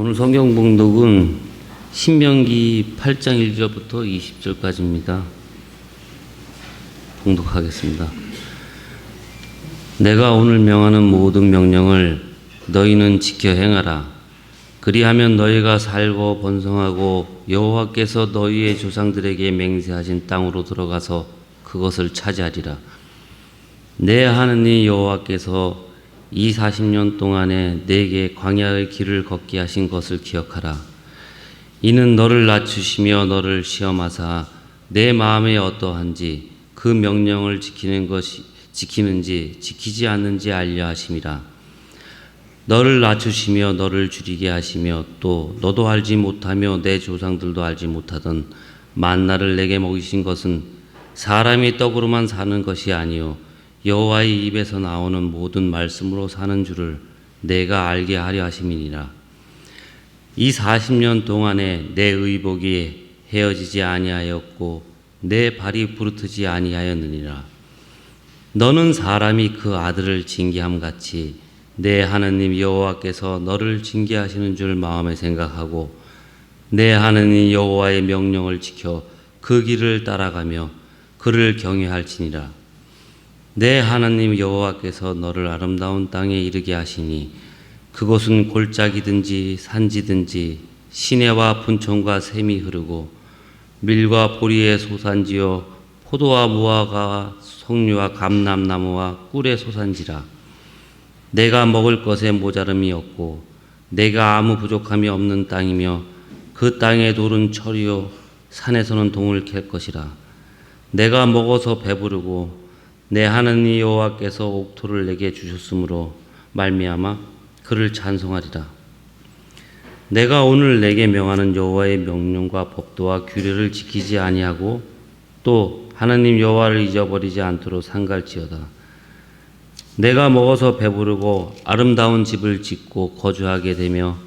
오늘 성경 봉독은 신명기 8장 1절부터 20절까지입니다. 봉독하겠습니다. 내가 오늘 명하는 모든 명령을 너희는 지켜 행하라. 그리하면 너희가 살고 번성하고 여호와께서 너희의 조상들에게 맹세하신 땅으로 들어가서 그것을 차지하리라. 내 하느님 여호와께서 이 40년 동안에 내게 광야의 길을 걷게 하신 것을 기억하라. 이는 너를 낮추시며 너를 시험하사 내 마음에 어떠한지 그 명령을 지키는지 지키지 않는지 알려 하심이라. 너를 낮추시며 너를 줄이게 하시며 또 너도 알지 못하며 내 조상들도 알지 못하던 만나를 내게 먹이신 것은 사람이 떡으로만 사는 것이 아니요 여호와의 입에서 나오는 모든 말씀으로 사는 줄을 내가 알게 하려 하심이니라. 이 40년 동안에 내 의복이 헤어지지 아니하였고 내 발이 부르트지 아니하였느니라. 너는 사람이 그 아들을 징계함 같이 내 하느님 여호와께서 너를 징계하시는 줄 마음에 생각하고 내 하느님 여호와의 명령을 지켜 그 길을 따라가며 그를 경외할지니라. 내 하나님 여호와께서 너를 아름다운 땅에 이르게 하시니 그곳은 골짜기든지 산지든지 시내와 분촌과 샘이 흐르고 밀과 보리의 소산지요 포도와 무화과 석류와 감람나무와 꿀의 소산지라. 내가 먹을 것에 모자름이 없고 내가 아무 부족함이 없는 땅이며 그 땅의 돌은 철이요 산에서는 동을 캘 것이라. 내가 먹어서 배부르고 내 하느님 여호와께서 옥토를 내게 주셨으므로 말미암아 그를 찬송하리라. 내가 오늘 내게 명하는 여호와의 명령과 법도와 규례를 지키지 아니하고 또 하느님 여호와를 잊어버리지 않도록 상갈지어다. 내가 먹어서 배부르고 아름다운 집을 짓고 거주하게 되며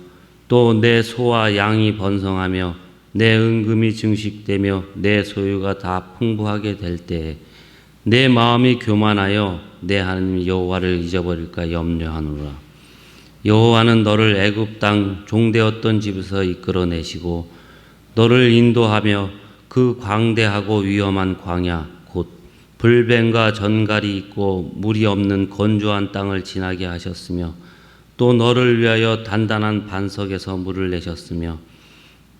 또 내 소와 양이 번성하며 내 은금이 증식되며 내 소유가 다 풍부하게 될 때에 내 마음이 교만하여 내 하나님 여호와를 잊어버릴까 염려하노라. 여호와는 너를 애굽 땅 종되었던 집에서 이끌어내시고 너를 인도하며 그 광대하고 위험한 광야 곧 불뱀과 전갈이 있고 물이 없는 건조한 땅을 지나게 하셨으며 또 너를 위하여 단단한 반석에서 물을 내셨으며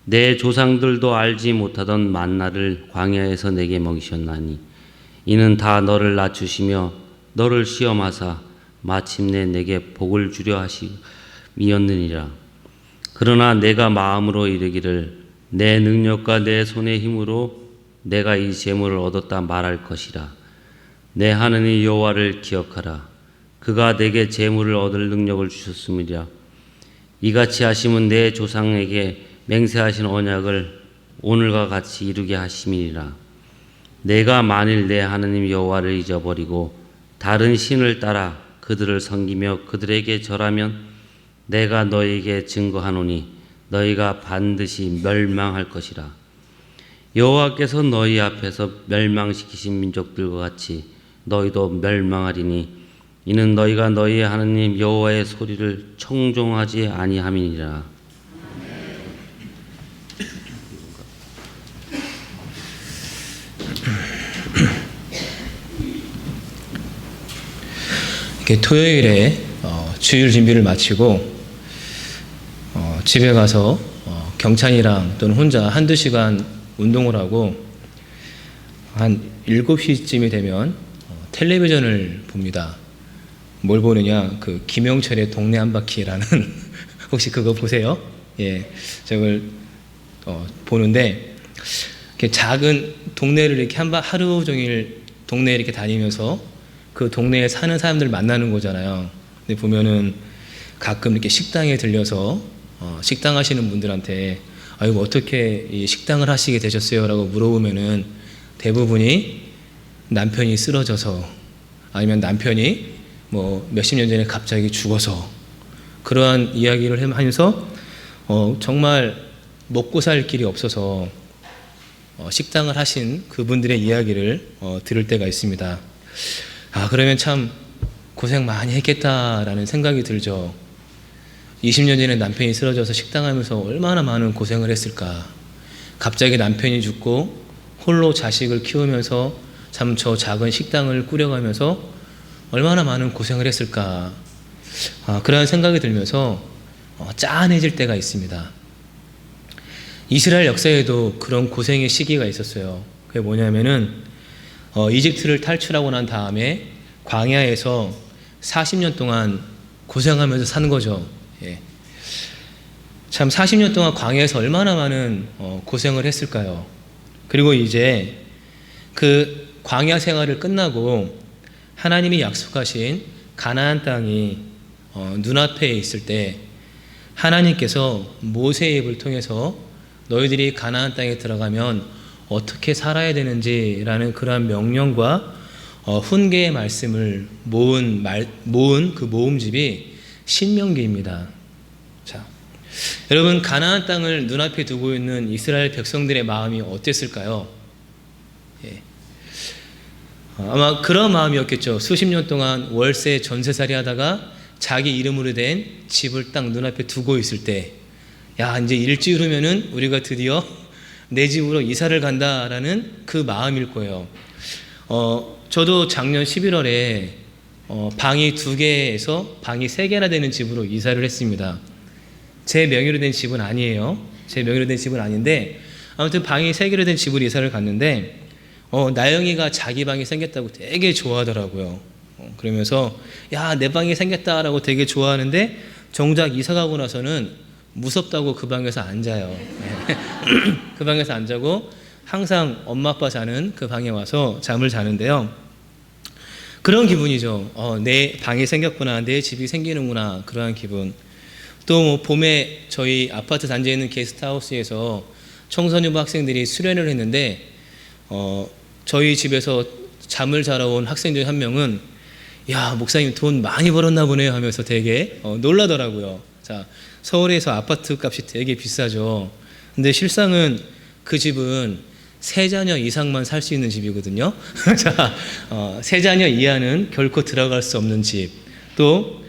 내 조상들도 알지 못하던 만나를 광야에서 내게 먹이셨나니 이는 다 너를 낮추시며 너를 시험하사 마침내 내게 복을 주려 하심이었느니라. 그러나 내가 마음으로 이르기를 내 능력과 내 손의 힘으로 내가 이 재물을 얻었다 말할 것이라. 내 하느님 여호와를 기억하라. 그가 내게 재물을 얻을 능력을 주셨음이라. 이같이 하심은 내 조상에게 맹세하신 언약을 오늘과 같이 이루게 하심이니라. 내가 만일 내 하느님 여호와를 잊어버리고 다른 신을 따라 그들을 섬기며 그들에게 절하면 내가 너희에게 증거하노니 너희가 반드시 멸망할 것이라. 여호와께서 너희 앞에서 멸망시키신 민족들과 같이 너희도 멸망하리니 이는 너희가 너희의 하느님 여호와의 소리를 청종하지 아니함이니라. 토요일에 주일 준비를 마치고 집에 가서 경찬이랑 또는 혼자 한두 시간 운동을 하고 한 7시쯤이 되면 텔레비전을 봅니다. 뭘 보느냐, 그 김영철의 동네 한 바퀴라는 혹시 그거 보세요? 예, 저걸 보는데 이렇게 작은 동네를 이렇게 하루 종일 동네 이렇게 다니면서 그 동네에 사는 사람들 만나는 거잖아요. 근데 보면은 가끔 이렇게 식당에 들려서 식당 하시는 분들한테 아이고 어떻게 이 식당을 하시게 되셨어요? 라고 물어보면은 대부분이 남편이 쓰러져서 아니면 남편이 뭐 몇십 년 전에 갑자기 죽어서 그러한 이야기를 하면서 정말 먹고 살 길이 없어서 식당을 하신 그분들의 이야기를 들을 때가 있습니다. 그러면 참 고생 많이 했겠다라는 생각이 들죠. 20년 전에 남편이 쓰러져서 식당하면서 얼마나 많은 고생을 했을까. 갑자기 남편이 죽고 홀로 자식을 키우면서 참 저 작은 식당을 꾸려가면서 얼마나 많은 고생을 했을까. 그런 생각이 들면서 짠해질 때가 있습니다. 이스라엘 역사에도 그런 고생의 시기가 있었어요. 그게 뭐냐면은 이집트를 탈출하고 난 다음에 광야에서 40년 동안 고생하면서 산 거죠. 예. 참 40년 동안 광야에서 얼마나 많은 고생을 했을까요? 그리고 이제 그 광야 생활을 끝나고 하나님이 약속하신 가나안 땅이 눈앞에 있을 때 하나님께서 모세의 입을 통해서 너희들이 가나안 땅에 들어가면 어떻게 살아야 되는지라는 그러한 명령과 훈계의 말씀을 모은 그 모음집이 신명기입니다. 자, 여러분, 가나안 땅을 눈앞에 두고 있는 이스라엘 백성들의 마음이 어땠을까요? 예. 아마 그런 마음이었겠죠. 수십 년 동안 월세 전세살이 하다가 자기 이름으로 된 집을 딱 눈앞에 두고 있을 때, 야, 이제 일주일 후면은 우리가 드디어 내 집으로 이사를 간다라는 그 마음일 거예요. 저도 작년 11월에 방이 2개에서 방이 3개나 되는 집으로 이사를 했습니다. 제 명의로 된 집은 아니에요. 제 명의로 된 집은 아닌데 아무튼 방이 3개로 된 집으로 이사를 갔는데 나영이가 자기 방이 생겼다고 되게 좋아하더라고요. 그러면서 야, 내 방이 생겼다라고 되게 좋아하는데 정작 이사 가고 나서는 무섭다고 그 방에서 안 자요. 그 방에서 안 자고 항상 엄마 아빠 자는 그 방에 와서 잠을 자는데요. 그런 기분이죠. 내 방이 생겼구나, 내 집이 생기는구나, 그러한 기분. 또 뭐 봄에 저희 아파트 단지에 있는 게스트하우스에서 청소년부 학생들이 수련을 했는데 저희 집에서 잠을 자러 온 학생 중 한 명은 야, 목사님 돈 많이 벌었나 보네요 하면서 되게 놀라더라고요. 자, 서울에서 아파트 값이 되게 비싸죠. 근데 실상은 그 집은 3자녀 이상만 살 수 있는 집이거든요. 자, 3자녀 이하는 결코 들어갈 수 없는 집. 또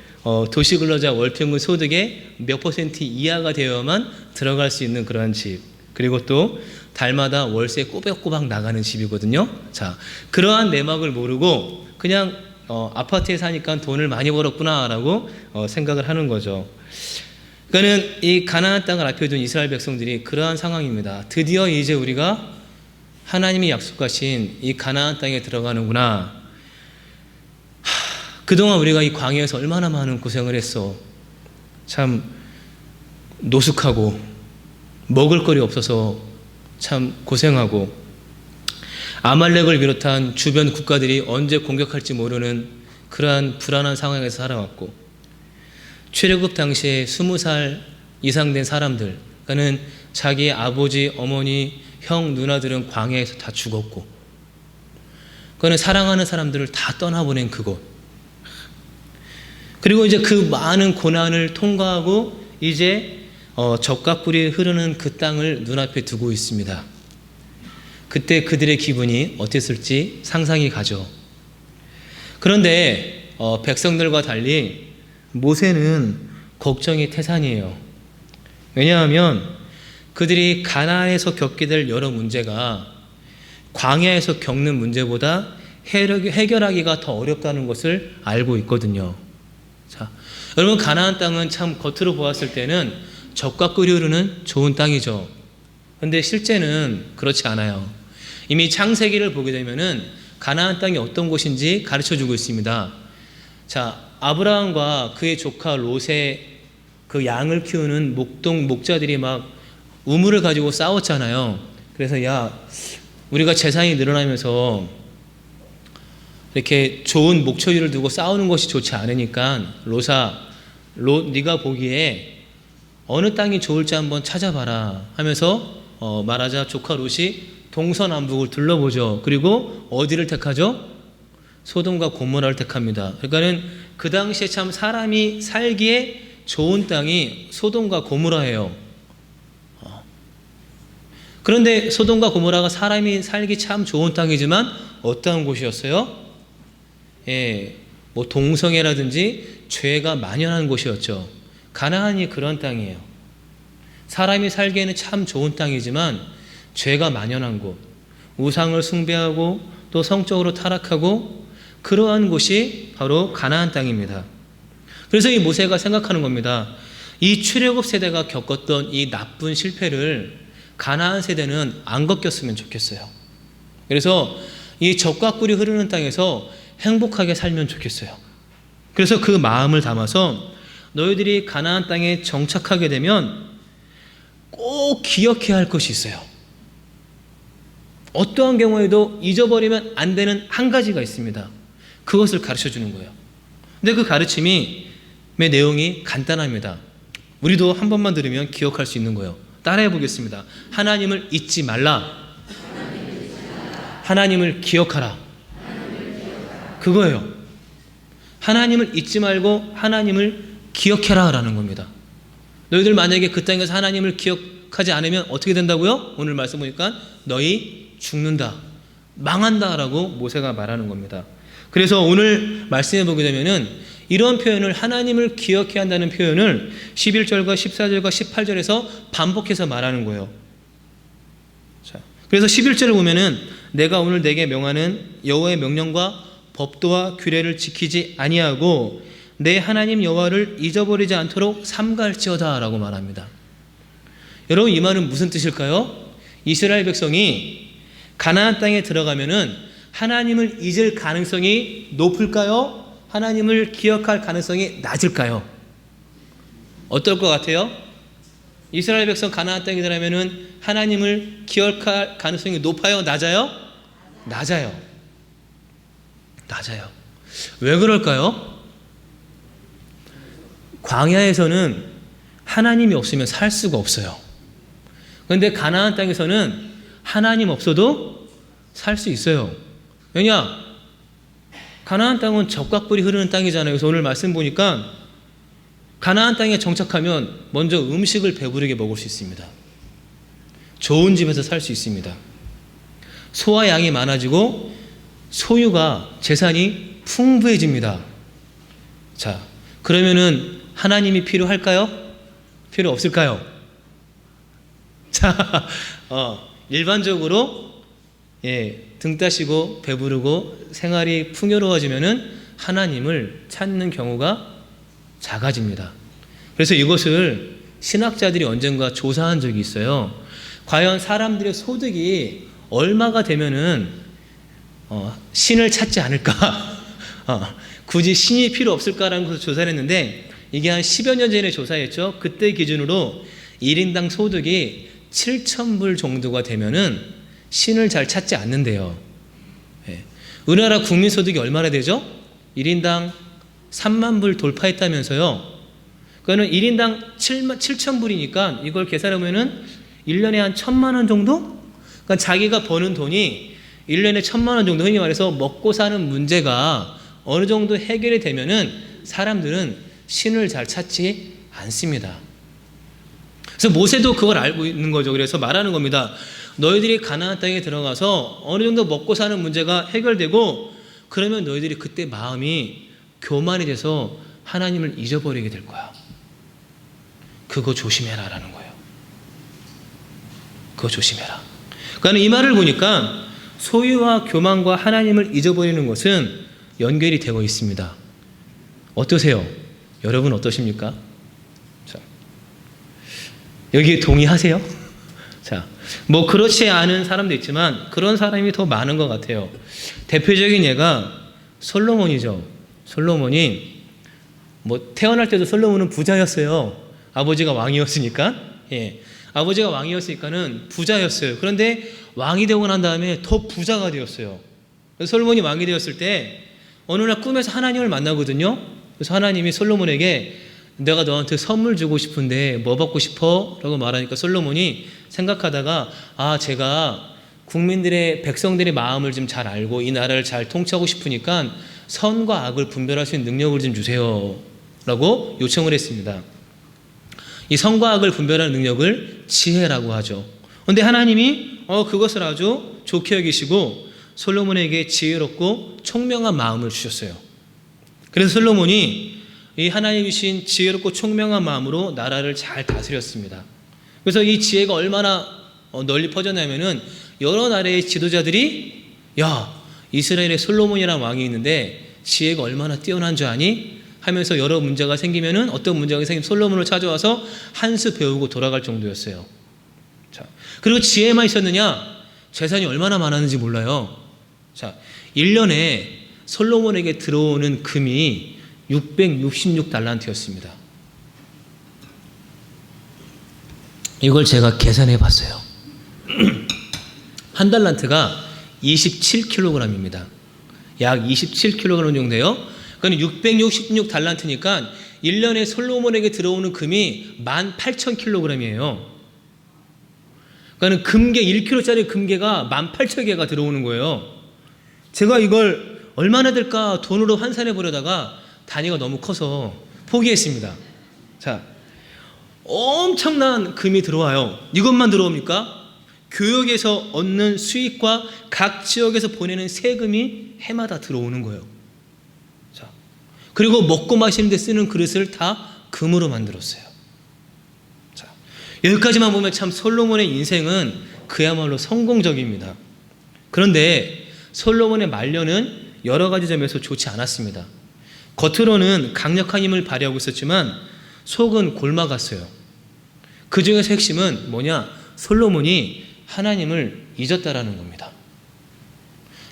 도시근로자 월평균 소득의 몇 % 이하가 되어야만 들어갈 수 있는 그런 집. 그리고 또 달마다 월세 꼬박꼬박 나가는 집이거든요. 자, 그러한 내막을 모르고 그냥 아파트에 사니까 돈을 많이 벌었구나라고 생각을 하는 거죠. 그러니까는 이 가나안 땅을 앞에 둔 이스라엘 백성들이 그러한 상황입니다. 드디어 이제 우리가 하나님이 약속하신 이 가나안 땅에 들어가는구나. 그동안 우리가 이 광야에서 얼마나 많은 고생을 했어. 참 노숙하고 먹을 거리 없어서 참 고생하고 아말렉을 비롯한 주변 국가들이 언제 공격할지 모르는 그러한 불안한 상황에서 살아왔고 출애굽 당시에 20살 이상 된 사람들, 그러니까는 자기 아버지, 어머니, 형, 누나들은 광야에서 다 죽었고 그거는 사랑하는 사람들을 다 떠나보낸 그곳. 그리고 이제 그 많은 고난을 통과하고 이제 젖과 꿀이 흐르는 그 땅을 눈앞에 두고 있습니다. 그때 그들의 기분이 어땠을지 상상이 가죠. 그런데 백성들과 달리 모세는 걱정이 태산이에요. 왜냐하면 그들이 가나안에서 겪게 될 여러 문제가 광야에서 겪는 문제보다 해결하기가 더 어렵다는 것을 알고 있거든요. 자, 여러분, 가나안 땅은 참 겉으로 보았을 때는 젖과 꿀이 흐르는 좋은 땅이죠. 그런데 실제는 그렇지 않아요. 이미 창세기를 보게 되면은 가나안 땅이 어떤 곳인지 가르쳐주고 있습니다. 자, 아브라함과 그의 조카 롯의 그 양을 키우는 목자들이 막 우물을 가지고 싸웠잖아요. 그래서 야, 우리가 재산이 늘어나면서 이렇게 좋은 목초지를 두고 싸우는 것이 좋지 않으니까 롯 네가 보기에 어느 땅이 좋을지 한번 찾아봐라 하면서 말하자 조카 롯이 동서남북을 둘러보죠. 그리고 어디를 택하죠? 소돔과 고모라를 택합니다. 그러니까는 그 당시에 참 사람이 살기에 좋은 땅이 소돔과 고모라예요. 그런데 소돔과 고모라가 사람이 살기 참 좋은 땅이지만 어떠한 곳이었어요? 예, 뭐 동성애라든지 죄가 만연한 곳이었죠. 가나안이 그런 땅이에요. 사람이 살기에는 참 좋은 땅이지만 죄가 만연한 곳, 우상을 숭배하고 또 성적으로 타락하고 그러한 곳이 바로 가나안 땅입니다. 그래서 이 모세가 생각하는 겁니다. 이 출애굽 세대가 겪었던 이 나쁜 실패를 가나안 세대는 안 겪었으면 좋겠어요. 그래서 이 젖과 꿀이 흐르는 땅에서 행복하게 살면 좋겠어요. 그래서 그 마음을 담아서 너희들이 가나안 땅에 정착하게 되면 꼭 기억해야 할 것이 있어요. 어떠한 경우에도 잊어버리면 안 되는 한 가지가 있습니다. 그것을 가르쳐 주는 거예요. 근데 그 가르침의 내용이 간단합니다. 우리도 한 번만 들으면 기억할 수 있는 거예요. 따라해 보겠습니다. 하나님을 잊지 말라. 하나님을 기억하라. 그거예요. 하나님을 잊지 말고 하나님을 기억해라 라는 겁니다. 너희들 만약에 그 땅에서 하나님을 기억하지 않으면 어떻게 된다고요? 오늘 말씀 보니까 너희 죽는다, 망한다 라고 모세가 말하는 겁니다. 그래서 오늘 말씀해 보게 되면은 이런 표현을, 하나님을 기억해야 한다는 표현을 11절과 14절과 18절에서 반복해서 말하는 거예요. 자, 그래서 11절을 보면은 내가 오늘 내게 명하는 여호와의 명령과 법도와 규례를 지키지 아니하고 내 하나님 여호와를 잊어버리지 않도록 삼갈지어다 라고 말합니다. 여러분, 이 말은 무슨 뜻일까요? 이스라엘 백성이 가나안 땅에 들어가면은 하나님을 잊을 가능성이 높을까요? 하나님을 기억할 가능성이 낮을까요? 어떨 것 같아요? 이스라엘 백성 가나안 땅에 들어가면은 하나님을 기억할 가능성이 높아요? 낮아요? 낮아요. 낮아요. 왜 그럴까요? 광야에서는 하나님이 없으면 살 수가 없어요. 그런데 가나안 땅에서는 하나님 없어도 살 수 있어요. 왜냐? 가나안 땅은 젖과 꿀이 흐르는 땅이잖아요. 그래서 오늘 말씀 보니까 가나안 땅에 정착하면 먼저 음식을 배부르게 먹을 수 있습니다. 좋은 집에서 살 수 있습니다. 소와 양이 많아지고 소유가, 재산이 풍부해집니다. 자, 그러면은 하나님이 필요할까요? 필요 없을까요? 자, 일반적으로 등 따시고 배부르고 생활이 풍요로워지면은 하나님을 찾는 경우가 작아집니다. 그래서 이것을 신학자들이 언젠가 조사한 적이 있어요. 과연 사람들의 소득이 얼마가 되면은 신을 찾지 않을까? 굳이 신이 필요 없을까라는 것을 조사를 했는데 이게 한 10여 년 전에 조사했죠. 그때 기준으로 1인당 소득이 7,000불 정도가 되면은 신을 잘 찾지 않는데요. 우리나라 국민소득이 얼마나 되죠? 1인당 3만 불 돌파했다면서요. 그거는 1인당 7,000불이니까 이걸 계산하면은 1년에 한 1,000만 원 정도? 그러니까 자기가 버는 돈이 1년에 1,000만 원 정도, 흔히 말해서 먹고 사는 문제가 어느 정도 해결이 되면은 사람들은 신을 잘 찾지 않습니다. 그래서 모세도 그걸 알고 있는 거죠. 그래서 말하는 겁니다. 너희들이 가나안 땅에 들어가서 어느 정도 먹고 사는 문제가 해결되고 그러면 너희들이 그때 마음이 교만이 돼서 하나님을 잊어버리게 될 거야. 그거 조심해라 라는 거예요. 그거 조심해라. 그러니까 이 말을 보니까 소유와 교만과 하나님을 잊어버리는 것은 연결이 되어 있습니다. 어떠세요? 여러분 어떠십니까? 자, 여기에 동의하세요? 자, 뭐 그렇지 않은 사람도 있지만 그런 사람이 더 많은 것 같아요. 대표적인 예가 솔로몬이죠. 솔로몬이 뭐 태어날 때도 솔로몬은 부자였어요. 아버지가 왕이었으니까. 아버지가 왕이었으니까는 부자였어요. 그런데 왕이 되고 난 다음에 더 부자가 되었어요. 그래서 솔로몬이 왕이 되었을 때 어느 날 꿈에서 하나님을 만나거든요. 그래서 하나님이 솔로몬에게 내가 너한테 선물 주고 싶은데 뭐 받고 싶어? 라고 말하니까 솔로몬이 생각하다가 제가 국민들의, 백성들의 마음을 좀 잘 알고 이 나라를 잘 통치하고 싶으니까 선과 악을 분별할 수 있는 능력을 좀 주세요 라고 요청을 했습니다. 이 선과 악을 분별하는 능력을 지혜라고 하죠. 그런데 하나님이 그것을 아주 좋게 여기시고 솔로몬에게 지혜롭고 총명한 마음을 주셨어요. 그래서 솔로몬이 이 하나님이신 지혜롭고 총명한 마음으로 나라를 잘 다스렸습니다. 그래서 이 지혜가 얼마나 널리 퍼졌냐면은 여러 나라의 지도자들이 야, 이스라엘에 솔로몬이라는 왕이 있는데 지혜가 얼마나 뛰어난 줄 아니? 하면서 여러 문제가 생기면은 어떤 문제가 생기면 솔로몬을 찾아와서 한 수 배우고 돌아갈 정도였어요. 자, 그리고 지혜만 있었느냐? 재산이 얼마나 많았는지 몰라요. 자, 1년에 솔로몬에게 들어오는 금이 666달란트였습니다. 이걸 제가 계산해 봤어요. 한 달란트가 27kg입니다. 약 27kg 정도 돼요. 그러니까 666달란트니까 1년에 솔로몬에게 들어오는 금이 18,000kg이에요. 그러니까 금괴 1kg짜리 금괴가 18,000개가 들어오는 거예요. 제가 이걸 얼마나 될까 돈으로 환산해 보려다가 단위가 너무 커서 포기했습니다. 자, 엄청난 금이 들어와요. 이것만 들어옵니까? 교역에서 얻는 수익과 각 지역에서 보내는 세금이 해마다 들어오는 거예요. 자, 그리고 먹고 마시는 데 쓰는 그릇을 다 금으로 만들었어요. 자, 여기까지만 보면 참 솔로몬의 인생은 그야말로 성공적입니다. 그런데 솔로몬의 말년은 여러 가지 점에서 좋지 않았습니다. 겉으로는 강력한 힘을 발휘하고 있었지만 속은 골마갔어요. 그 중에서 핵심은 뭐냐? 솔로몬이 하나님을 잊었다라는 겁니다.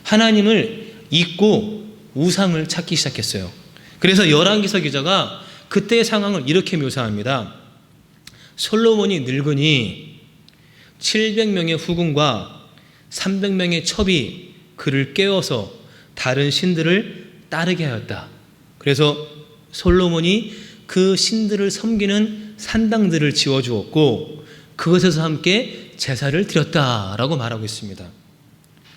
하나님을 잊고 우상을 찾기 시작했어요. 그래서 열왕기서 기자가 그때의 상황을 이렇게 묘사합니다. 솔로몬이 늙으니 700명의 후궁과 300명의 첩이 그를 깨워서 다른 신들을 따르게 하였다. 그래서 솔로몬이 그 신들을 섬기는 산당들을 지어주었고 그것에서 함께 제사를 드렸다라고 말하고 있습니다.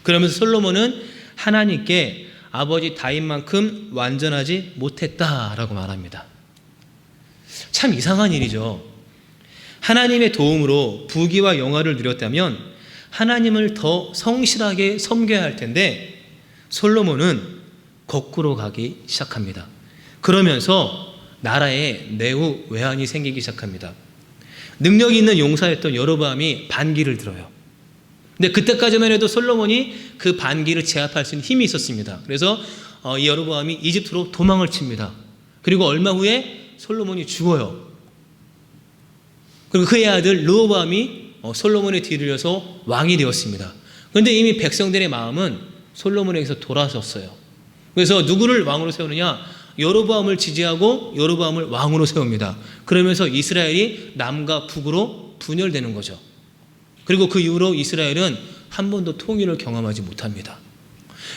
그러면서 솔로몬은 하나님께 아버지 다윗만큼 완전하지 못했다라고 말합니다. 참 이상한 일이죠. 하나님의 도움으로 부귀와 영화를 누렸다면 하나님을 더 성실하게 섬겨야 할 텐데 솔로몬은 거꾸로 가기 시작합니다. 그러면서 나라에 내후 외환이 생기기 시작합니다. 능력이 있는 용사였던 여로보암이 반기를 들어요. 근데 그때까지만 해도 솔로몬이 그 반기를 제압할 수 있는 힘이 있었습니다. 그래서 이 여로보암이 이집트로 도망을 칩니다. 그리고 얼마 후에 솔로몬이 죽어요. 그리고 그의 아들 르호보암이 솔로몬의 뒤를 이어서 왕이 되었습니다. 그런데 이미 백성들의 마음은 솔로몬에게서 돌아섰어요. 그래서 누구를 왕으로 세우느냐? 여로보암을 지지하고 여로보암을 왕으로 세웁니다. 그러면서 이스라엘이 남과 북으로 분열되는 거죠. 그리고 그 이후로 이스라엘은 한 번도 통일을 경험하지 못합니다.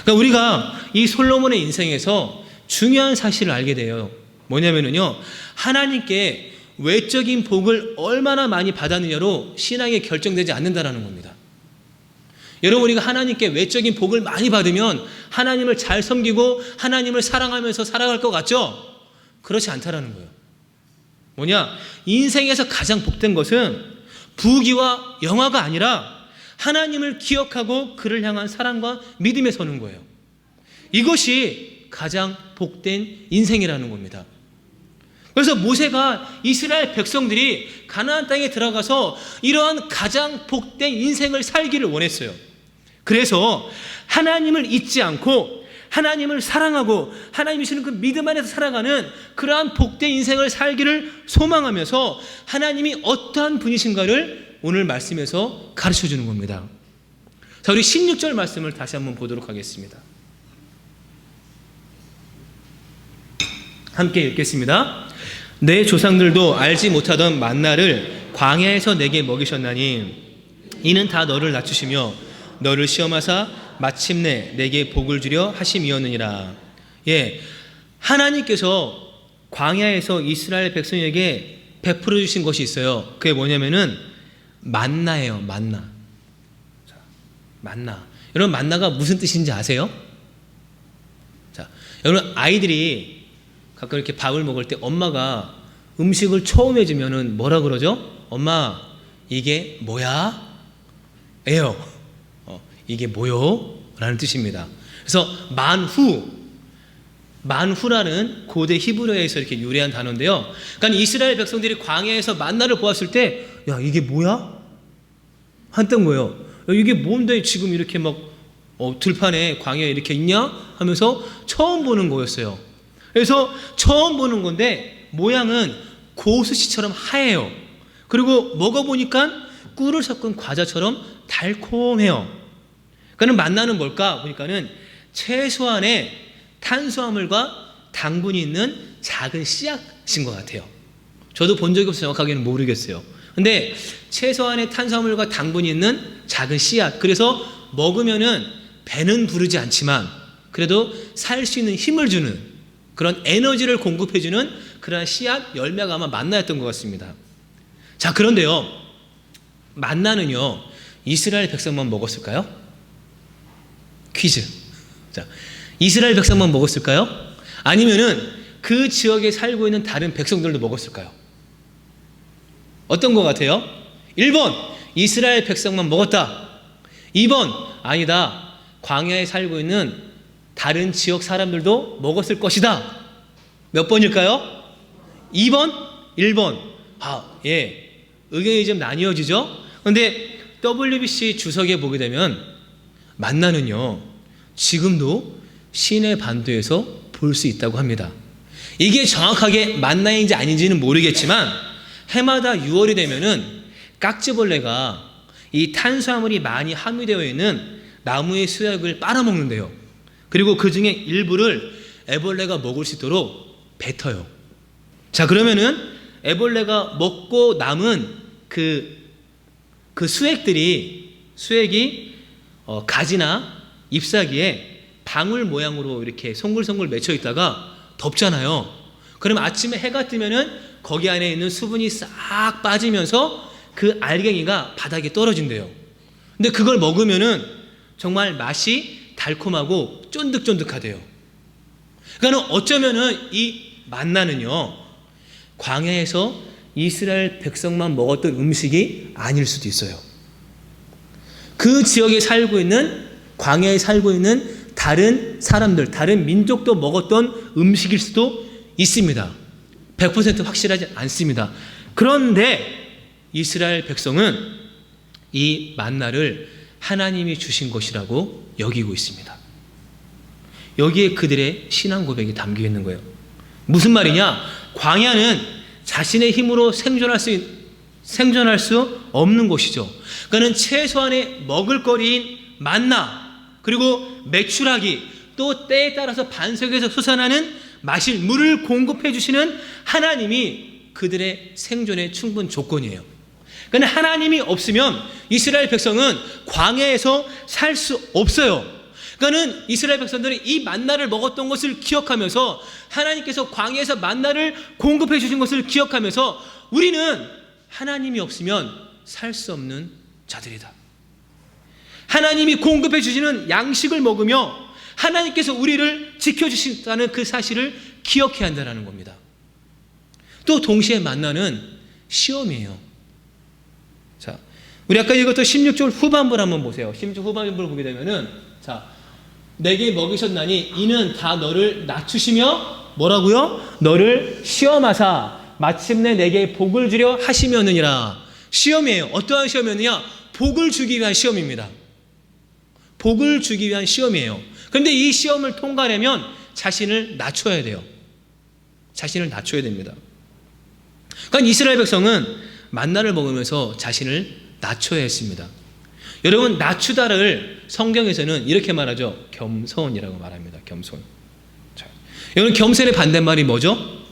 그러니까 우리가 이 솔로몬의 인생에서 중요한 사실을 알게 돼요. 뭐냐면요, 하나님께 외적인 복을 얼마나 많이 받았느냐로 신앙이 결정되지 않는다라는 겁니다. 여러분, 우리가 하나님께 외적인 복을 많이 받으면 하나님을 잘 섬기고 하나님을 사랑하면서 살아갈 것 같죠? 그렇지 않다라는 거예요. 뭐냐? 인생에서 가장 복된 것은 부귀와 영화가 아니라 하나님을 기억하고 그를 향한 사랑과 믿음에 서는 거예요. 이것이 가장 복된 인생이라는 겁니다. 그래서 모세가 이스라엘 백성들이 가나안 땅에 들어가서 이러한 가장 복된 인생을 살기를 원했어요. 그래서 하나님을 잊지 않고 하나님을 사랑하고 하나님이 주시는 그 믿음 안에서 살아가는 그러한 복된 인생을 살기를 소망하면서 하나님이 어떠한 분이신가를 오늘 말씀에서 가르쳐 주는 겁니다. 자, 우리 16절 말씀을 다시 한번 보도록 하겠습니다. 함께 읽겠습니다. 내 조상들도 알지 못하던 만나를 광야에서 내게 먹이셨나니 이는 다 너를 낮추시며 너를 시험하사 마침내 내게 복을 주려 하심이었느니라. 예, 하나님께서 광야에서 이스라엘 백성에게 베풀어 주신 것이 있어요. 그게 뭐냐면은 만나예요. 만나. 자, 만나. 여러분, 만나가 무슨 뜻인지 아세요? 자, 여러분, 아이들이 가끔 이렇게 밥을 먹을 때 엄마가 음식을 처음 해주면은 뭐라 그러죠? 엄마, 이게 뭐야? 에요. 이게 뭐요? 라는 뜻입니다. 그래서 만후, 만후라는 고대 히브리어에서 이렇게 유래한 단어인데요. 그러니까 이스라엘 백성들이 광야에서 만나를 보았을 때, 야, 이게 뭐야? 한뜻 뭐예요? 야, 이게 뭔데 지금 이렇게 막 들판에 광야에 이렇게 있냐? 하면서 처음 보는 거였어요. 그래서 처음 보는 건데 모양은 고수시처럼 하얘요. 그리고 먹어보니까 꿀을 섞은 과자처럼 달콤해요. 그러니까 만나는 뭘까? 보니까는 최소한의 탄수화물과 당분이 있는 작은 씨앗인 것 같아요. 저도 본 적이 없어서 정확하게는 모르겠어요. 근데 최소한의 탄수화물과 당분이 있는 작은 씨앗. 그래서 먹으면은 배는 부르지 않지만 그래도 살 수 있는 힘을 주는 그런 에너지를 공급해주는 그런 씨앗 열매가 아마 만나였던 것 같습니다. 자, 그런데요, 만나는요 이스라엘 백성만 먹었을까요? 퀴즈. 자, 이스라엘 백성만 먹었을까요? 아니면은 그 지역에 살고 있는 다른 백성들도 먹었을까요? 어떤 것 같아요? 1번 이스라엘 백성만 먹었다. 2번 아니다, 광야에 살고 있는 다른 지역 사람들도 먹었을 것이다. 몇 번일까요? 2번, 1번. 예, 의견이 좀 나뉘어지죠. 그런데 WBC 주석에 보게 되면 만나는요 지금도 시내 반도에서 볼 수 있다고 합니다. 이게 정확하게 만나인지 아닌지는 모르겠지만 해마다 6월이 되면은 깍지벌레가 이 탄수화물이 많이 함유되어 있는 나무의 수액을 빨아먹는데요. 그리고 그 중에 일부를 애벌레가 먹을 수 있도록 뱉어요. 자, 그러면은 애벌레가 먹고 남은 그 수액이 가지나 잎사귀에 방울 모양으로 이렇게 송글송글 맺혀 있다가 덮잖아요. 그럼 아침에 해가 뜨면은 거기 안에 있는 수분이 싹 빠지면서 그 알갱이가 바닥에 떨어진대요. 근데 그걸 먹으면은 정말 맛이 달콤하고 쫀득쫀득하대요. 그러니까 어쩌면은 이 만나는요 광야에서 이스라엘 백성만 먹었던 음식이 아닐 수도 있어요. 그 지역에 살고 있는, 광야에 살고 있는 다른 사람들, 다른 민족도 먹었던 음식일 수도 있습니다. 100% 확실하지 않습니다. 그런데 이스라엘 백성은 이 만나를 하나님이 주신 것이라고 여기고 있습니다. 여기에 그들의 신앙 고백이 담겨 있는 거예요. 무슨 말이냐? 광야는 자신의 힘으로 생존할 수 없는 곳이죠. 그러니까 최소한의 먹을거리인 만나, 그리고 메추라기, 또 때에 따라서 반석에서 솟아나는 마실 물을 공급해 주시는 하나님이 그들의 생존의 충분 조건이에요. 그러니까 하나님이 없으면 이스라엘 백성은 광야에서 살 수 없어요. 그러니까 이스라엘 백성들은 이 만나를 먹었던 것을 기억하면서, 하나님께서 광야에서 만나를 공급해 주신 것을 기억하면서, 우리는 하나님이 없으면 살 수 없는 자들이다. 하나님이 공급해 주시는 양식을 먹으며 하나님께서 우리를 지켜주신다는 그 사실을 기억해야 한다는 겁니다. 또 동시에 만나는 시험이에요. 자, 우리 아까 읽었던 16절 후반부를 한번 보세요. 16절 후반부를 보게 되면은, 자, 내게 먹이셨나니 이는 다 너를 낮추시며 뭐라고요? 너를 시험하사 마침내 내게 복을 주려 하시면느니라. 시험이에요. 어떠한 시험이었느냐? 복을 주기 위한 시험입니다. 복을 주기 위한 시험이에요. 그런데 이 시험을 통과하려면 자신을 낮춰야 돼요. 자신을 낮춰야 됩니다. 그러니까 이스라엘 백성은 만나를 먹으면서 자신을 낮춰야 했습니다. 여러분, 낮추다를 성경에서는 이렇게 말하죠. 겸손이라고 말합니다. 겸손. 자, 여러분, 겸손의 반대말이 뭐죠?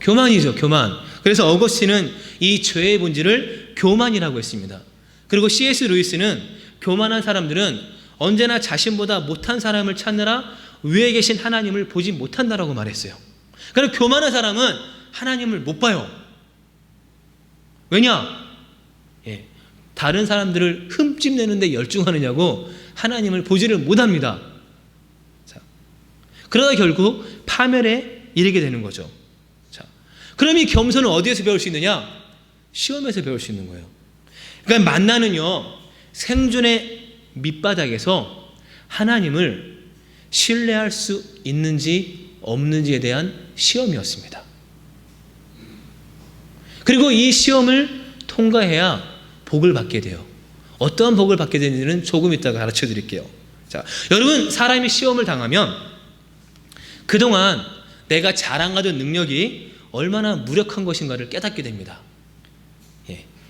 교만이죠. 교만. 그래서 어거스틴은 이 죄의 본질을 교만이라고 했습니다. 그리고 C.S. 루이스는 교만한 사람들은 언제나 자신보다 못한 사람을 찾느라 위에 계신 하나님을 보지 못한다라고 말했어요. 그러니까 교만한 사람은 하나님을 못 봐요. 왜냐? 다른 사람들을 흠집내는데 열중하느냐고 하나님을 보지를 못합니다. 자, 그러다 결국 파멸에 이르게 되는 거죠. 자, 그럼 이 겸손은 어디에서 배울 수 있느냐? 시험에서 배울 수 있는 거예요. 그러니까 만나는요, 생존의 밑바닥에서 하나님을 신뢰할 수 있는지 없는지에 대한 시험이었습니다. 그리고 이 시험을 통과해야 복을 받게 돼요. 어떠한 복을 받게 되는지는 조금 이따가 가르쳐 드릴게요. 자, 여러분, 사람이 시험을 당하면 그동안 내가 자랑하던 능력이 얼마나 무력한 것인가를 깨닫게 됩니다.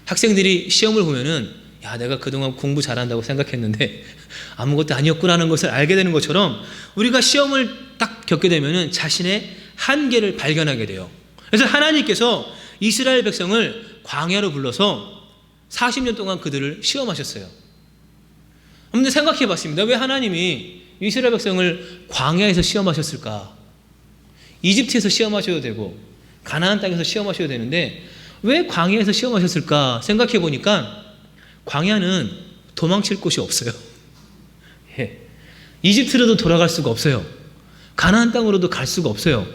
학생들이 시험을 보면은 야, 내가 그동안 공부 잘한다고 생각했는데 아무것도 아니었구나라는 것을 알게 되는 것처럼 우리가 시험을 딱 겪게 되면은 자신의 한계를 발견하게 돼요. 그래서 하나님께서 이스라엘 백성을 광야로 불러서 40년 동안 그들을 시험하셨어요. 근데 생각해 봤습니다. 왜 하나님이 이스라엘 백성을 광야에서 시험하셨을까? 이집트에서 시험하셔도 되고 가나안 땅에서 시험하셔도 되는데 왜 광야에서 시험하셨을까 생각해 보니까 광야는 도망칠 곳이 없어요. 이집트로도 돌아갈 수가 없어요. 가나안 땅으로도 갈 수가 없어요.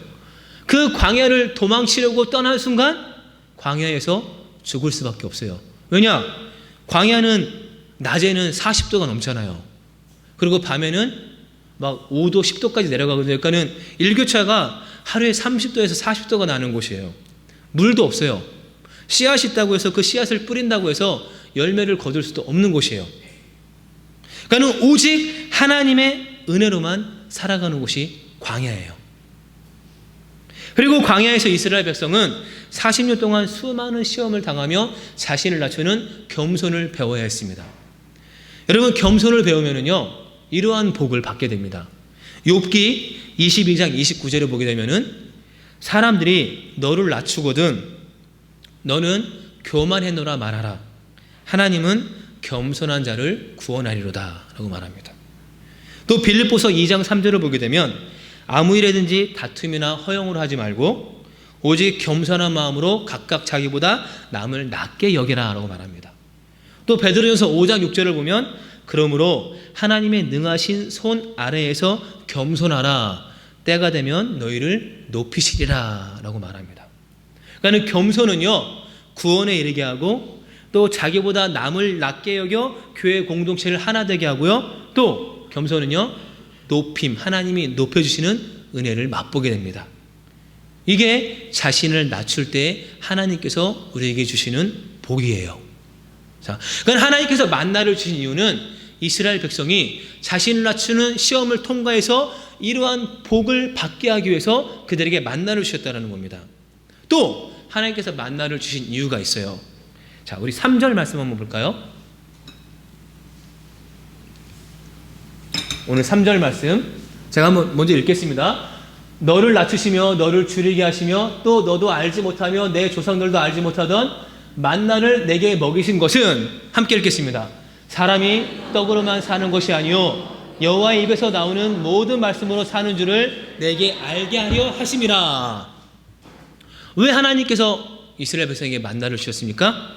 그 광야를 도망치려고 떠난 순간 광야에서 죽을 수밖에 없어요. 왜냐? 광야는 낮에는 40도가 넘잖아요. 그리고 밤에는 막 5도, 10도까지 내려가거든요. 그러니까는 일교차가 하루에 30도에서 40도가 나는 곳이에요. 물도 없어요. 씨앗이 있다고 해서 그 씨앗을 뿌린다고 해서 열매를 거둘 수도 없는 곳이에요. 그러니까 오직 하나님의 은혜로만 살아가는 곳이 광야예요. 그리고 광야에서 이스라엘 백성은 40년 동안 수많은 시험을 당하며 자신을 낮추는 겸손을 배워야 했습니다. 여러분, 겸손을 배우면은요 이러한 복을 받게 됩니다. 욥기 22장 29절을 보게 되면은 사람들이 너를 낮추거든 너는 교만해노라 말하라. 하나님은 겸손한 자를 구원하리로다 라고 말합니다. 또 빌립보서 2장 3절을 보게 되면 아무 일에든지 다툼이나 허용을 하지 말고 오직 겸손한 마음으로 각각 자기보다 남을 낮게 여기라 라고 말합니다. 또 베드로전서 5장 6절을 보면 그러므로 하나님의 능하신 손 아래에서 겸손하라. 때가 되면 너희를 높이시리라 라고 말합니다. 그러니까 겸손은요 구원에 이르게 하고 또 자기보다 남을 낮게 여겨 교회 공동체를 하나 되게 하고요. 또 겸손은요 높임, 하나님이 높여주시는 은혜를 맛보게 됩니다. 이게 자신을 낮출 때 하나님께서 우리에게 주시는 복이에요. 자, 그러니까 하나님께서 만나를 주신 이유는 이스라엘 백성이 자신을 낮추는 시험을 통과해서 이러한 복을 받게 하기 위해서 그들에게 만나를 주셨다는 겁니다. 또 하나님께서 만나를 주신 이유가 있어요. 자, 우리 3절 말씀 한번 볼까요? 오늘 3절 말씀 제가 한번 먼저 읽겠습니다. 너를 낮추시며 너를 줄이게 하시며 또 너도 알지 못하며 내 조상들도 알지 못하던 만나를 내게 먹이신 것은, 함께 읽겠습니다. 사람이 떡으로만 사는 것이 아니요 여호와의 입에서 나오는 모든 말씀으로 사는 줄을 내게 알게 하려 하심이라. 왜 하나님께서 이스라엘 백성에게 만나를 주셨습니까?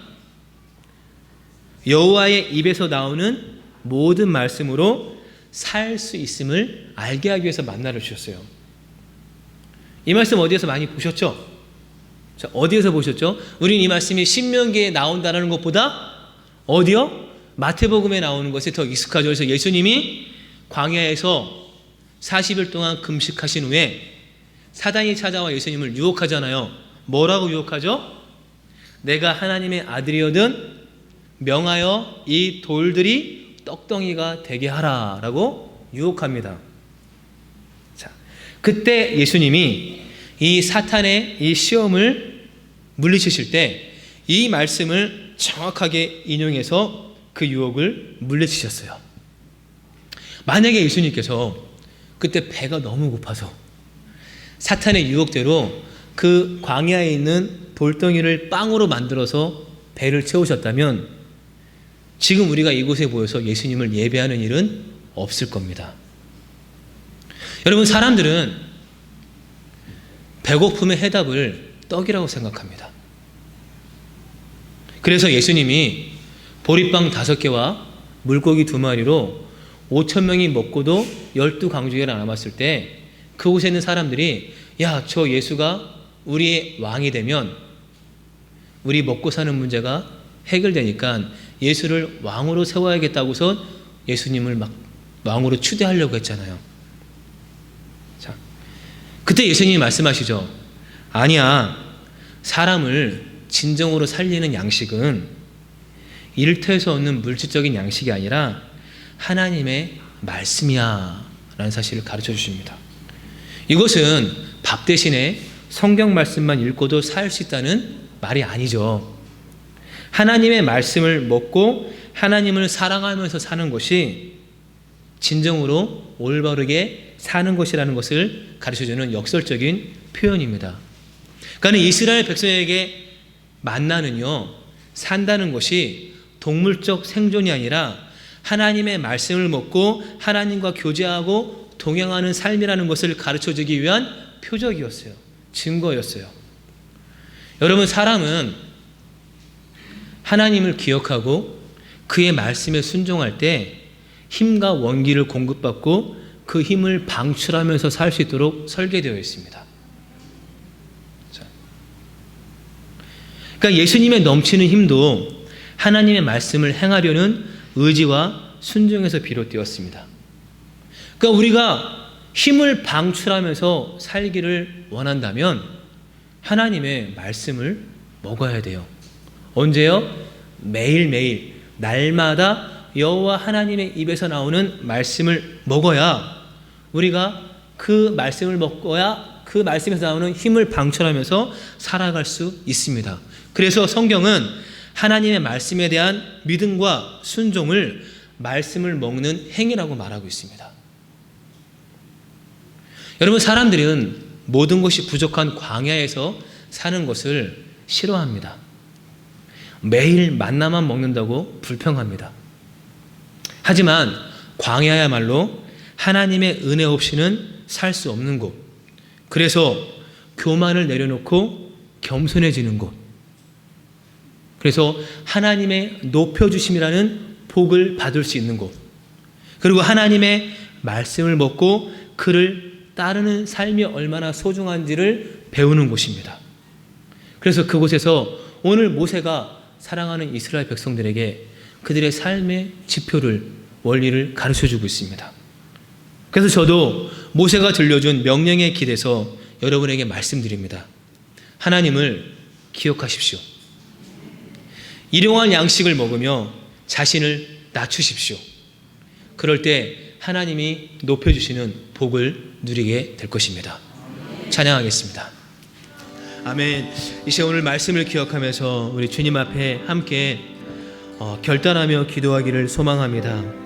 여호와의 입에서 나오는 모든 말씀으로 살 수 있음을 알게 하기 위해서 만나를 주셨어요. 이 말씀 어디에서 많이 보셨죠? 자, 어디에서 보셨죠? 우린 이 말씀이 신명기에 나온다는 것보다 어디요? 마태복음에 나오는 것이 더 익숙하죠. 그래서 예수님이 광야에서 40일 동안 금식하신 후에 사단이 찾아와 예수님을 유혹하잖아요. 뭐라고 유혹하죠? 내가 하나님의 아들이거든 명하여 이 돌들이 떡덩이가 되게 하라 라고 유혹합니다. 자, 그때 예수님이 이 사탄의 이 시험을 물리치실 때 이 말씀을 정확하게 인용해서 그 유혹을 물리치셨어요. 만약에 예수님께서 그때 배가 너무 고파서 사탄의 유혹대로 그 광야에 있는 돌덩이를 빵으로 만들어서 배를 채우셨다면 지금 우리가 이곳에 모여서 예수님을 예배하는 일은 없을 겁니다. 여러분, 사람들은 배고픔의 해답을 떡이라고 생각합니다. 그래서 예수님이 보리빵 5개와 물고기 2마리로 5,000명이 먹고도 12강주에 남았을 때 그곳에 있는 사람들이 야, 저 예수가 우리의 왕이 되면 우리 먹고 사는 문제가 해결되니까 예수를 왕으로 세워야겠다고서 예수님을 막 왕으로 추대하려고 했잖아요. 자, 그때 예수님이 말씀하시죠. 아니야, 사람을 진정으로 살리는 양식은 일터에서 얻는 물질적인 양식이 아니라 하나님의 말씀이야 라는 사실을 가르쳐 주십니다. 이것은 밥 대신에 성경 말씀만 읽고도 살 수 있다는 말이 아니죠. 하나님의 말씀을 먹고 하나님을 사랑하면서 사는 것이 진정으로 올바르게 사는 것이라는 것을 가르쳐주는 역설적인 표현입니다. 그러니까 이스라엘 백성에게 만나는요, 산다는 것이 동물적 생존이 아니라 하나님의 말씀을 먹고 하나님과 교제하고 동행하는 삶이라는 것을 가르쳐주기 위한 표적이었어요. 증거였어요. 여러분, 사람은 하나님을 기억하고 그의 말씀에 순종할 때 힘과 원기를 공급받고 그 힘을 방출하면서 살 수 있도록 설계되어 있습니다. 그러니까 예수님의 넘치는 힘도 하나님의 말씀을 행하려는 의지와 순종에서 비롯되었습니다. 그러니까 우리가 힘을 방출하면서 살기를 원한다면 하나님의 말씀을 먹어야 돼요. 언제요? 매일매일 날마다 여호와 하나님의 입에서 나오는 말씀을 먹어야 우리가 그 말씀을 먹어야 그 말씀에서 나오는 힘을 방출하면서 살아갈 수 있습니다. 그래서 성경은 하나님의 말씀에 대한 믿음과 순종을 말씀을 먹는 행위라고 말하고 있습니다. 여러분, 사람들은 모든 것이 부족한 광야에서 사는 것을 싫어합니다. 매일 만나만 먹는다고 불평합니다. 하지만 광야야말로 하나님의 은혜 없이는 살 수 없는 곳, 그래서 교만을 내려놓고 겸손해지는 곳, 그래서 하나님의 높여주심이라는 복을 받을 수 있는 곳, 그리고 하나님의 말씀을 먹고 그를 따르는 삶이 얼마나 소중한지를 배우는 곳입니다. 그래서 그곳에서 오늘 모세가 사랑하는 이스라엘 백성들에게 그들의 삶의 지표를, 원리를 가르쳐주고 있습니다. 그래서 저도 모세가 들려준 명령의 길에서 여러분에게 말씀드립니다. 하나님을 기억하십시오. 일용할 양식을 먹으며 자신을 낮추십시오. 그럴 때 하나님이 높여주시는 복을 누리게 될 것입니다. 찬양하겠습니다. 아멘. 이제 오늘 말씀을 기억하면서 우리 주님 앞에 함께 결단하며 기도하기를 소망합니다.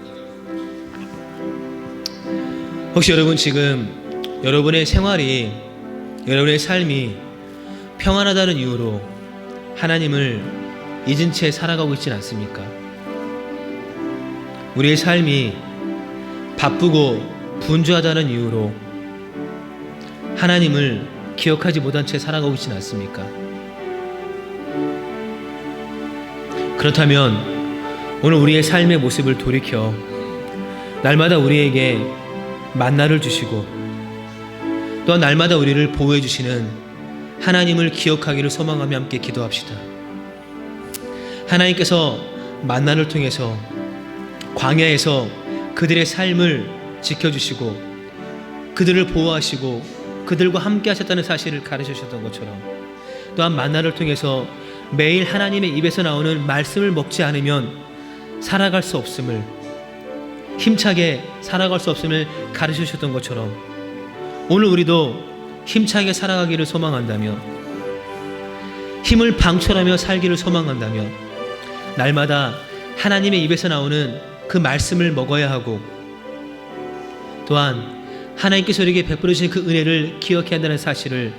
혹시 여러분 지금 여러분의 생활이, 여러분의 삶이 평안하다는 이유로 하나님을 잊은 채 살아가고 있지는 않습니까? 우리의 삶이 바쁘고 분주하다는 이유로 하나님을 기억하지 못한 채 살아가고 있지는 않습니까? 그렇다면 오늘 우리의 삶의 모습을 돌이켜 날마다 우리에게 만나를 주시고 또한 날마다 우리를 보호해 주시는 하나님을 기억하기를 소망하며 함께 기도합시다. 하나님께서 만나를 통해서 광야에서 그들의 삶을 지켜주시고 그들을 보호하시고 그들과 함께 하셨다는 사실을 가르쳐 주셨던 것처럼 또한 만나를 통해서 매일 하나님의 입에서 나오는 말씀을 먹지 않으면 살아갈 수 없음을, 힘차게 살아갈 수 없음을 가르쳐 주셨던 것처럼 오늘 우리도 힘차게 살아가기를 소망한다며, 힘을 방출하며 살기를 소망한다며 날마다 하나님의 입에서 나오는 그 말씀을 먹어야 하고 또한 하나님께서 우리에게 베풀어 주신 그 은혜를 기억해야 한다는 사실을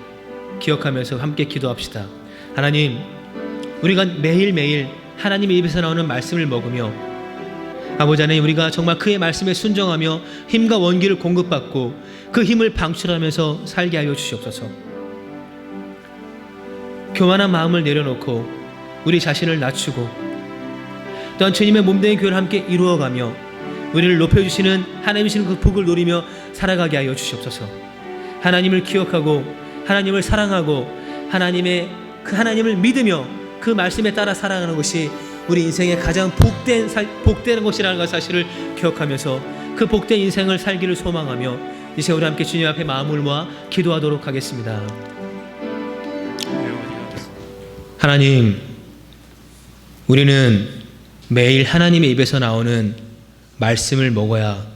기억하면서 함께 기도합시다. 하나님, 우리가 매일매일 하나님의 입에서 나오는 말씀을 먹으며 아버지 하나님, 우리가 정말 그의 말씀에 순종하며 힘과 원기를 공급받고 그 힘을 방출하면서 살게 하여 주시옵소서. 교만한 마음을 내려놓고 우리 자신을 낮추고 또한 주님의 몸된 교회를 함께 이루어가며 우리를 높여주시는 하나님이 주시는 그 복을 누리며 살아가게 하여 주시옵소서. 하나님을 기억하고 하나님을 사랑하고 하나님을 믿으며 그 말씀에 따라 살아가는 것이 우리 인생의 가장 복된 것이라는 사실을 기억하면서 그 복된 인생을 살기를 소망하며 이제 우리 함께 주님 앞에 마음을 모아 기도하도록 하겠습니다. 하나님, 우리는 매일 하나님의 입에서 나오는 말씀을 먹어야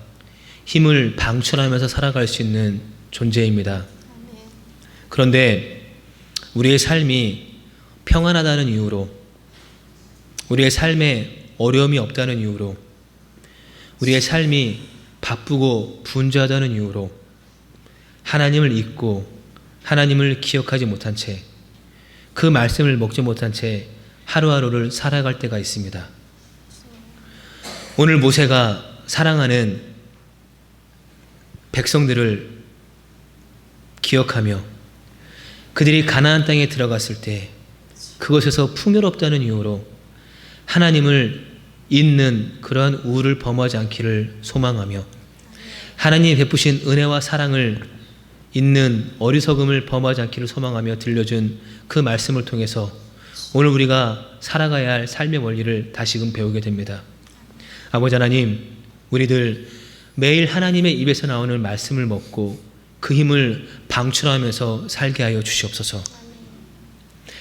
힘을 방출하면서 살아갈 수 있는 존재입니다. 그런데 우리의 삶이 평안하다는 이유로, 우리의 삶에 어려움이 없다는 이유로, 우리의 삶이 바쁘고 분주하다는 이유로 하나님을 잊고 하나님을 기억하지 못한 채, 그 말씀을 먹지 못한 채 하루하루를 살아갈 때가 있습니다. 오늘 모세가 사랑하는 백성들을 기억하며 그들이 가나안 땅에 들어갔을 때 그것에서 풍요롭다는 이유로 하나님을 잊는 그러한 우울을 범하지 않기를 소망하며 하나님이 베푸신 은혜와 사랑을 잊는 어리석음을 범하지 않기를 소망하며 들려준 그 말씀을 통해서 오늘 우리가 살아가야 할 삶의 원리를 다시금 배우게 됩니다. 아버지 하나님, 우리들 매일 하나님의 입에서 나오는 말씀을 먹고 그 힘을 방출하면서 살게 하여 주시옵소서.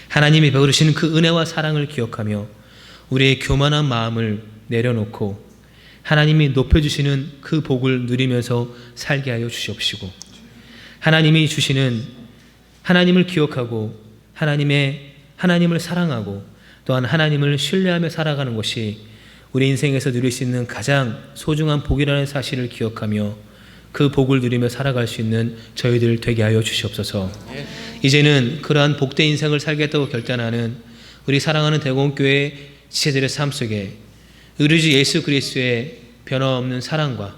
하나님이 베푸신 그 은혜와 사랑을 기억하며 우리의 교만한 마음을 내려놓고 하나님이 높여주시는 그 복을 누리면서 살게 하여 주시옵시고, 하나님이 주시는 하나님을 기억하고 하나님을 사랑하고 또한 하나님을 신뢰하며 살아가는 것이 우리 인생에서 누릴 수 있는 가장 소중한 복이라는 사실을 기억하며 그 복을 누리며 살아갈 수 있는 저희들 되게 하여 주시옵소서. 이제는 그러한 복된 인생을 살겠다고 결단하는 우리 사랑하는 대공교회 지체들의 삶 속에 우리 주 예수 그리스도의 변함없는 사랑과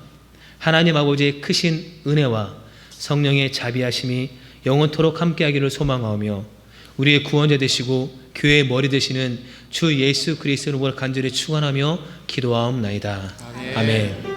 하나님 아버지의 크신 은혜와 성령의 자비하심이 영원토록 함께하기를 소망하며 우리의 구원자 되시고 교회의 머리 되시는 주 예수 그리스도로 간절히 축원하며 기도하옵나이다. 아멘.